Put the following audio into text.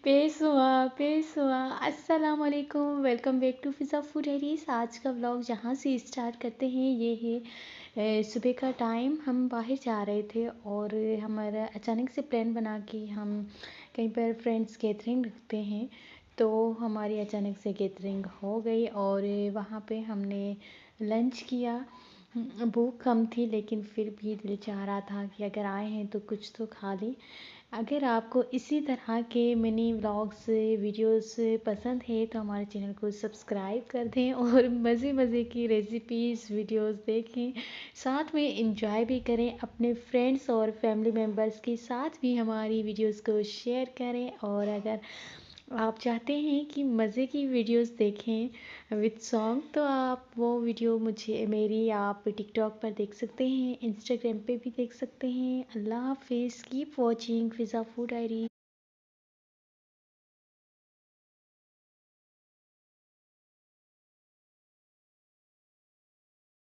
पेश हुआ, पेश हुआ। अस्सलाम वालेकुम, welcome back to Fiza food diaries. आज का व्लॉग जहाँ से स्टार्ट करते हैं, ये है सुबह का टाइम। हम बाहर जा रहे थे और हमारा अचानक से प्लान बना कि हम कहीं पर फ्रेंड्स गैदरिंग रखते हैं। तो हमारी अचानक से गैदरिंग हो गई और वहाँ पे हमने लंच किया। भूख कम थी लेकिन फिर भी दिल चाह रहा था कि अगर आए हैं तो कुछ तो खा लें। अगर आपको इसी तरह के मिनी व्लॉग्स वीडियोस पसंद है तो हमारे चैनल को सब्सक्राइब कर दें और मज़े मज़े की रेसिपीज़ वीडियोस देखें। साथ में एंजॉय भी करें, अपने फ्रेंड्स और फैमिली मेम्बर्स के साथ भी हमारी वीडियोस को शेयर करें। और अगर आप चाहते हैं कि मज़े की वीडियोस देखें विद सॉन्ग तो आप वो वीडियो मुझे मेरी आप टिकटॉक पर देख सकते हैं, इंस्टाग्राम पे भी देख सकते हैं। अल्लाह हाफ़िज़, कीप वॉचिंग फ़िज़ा फूड डायरी।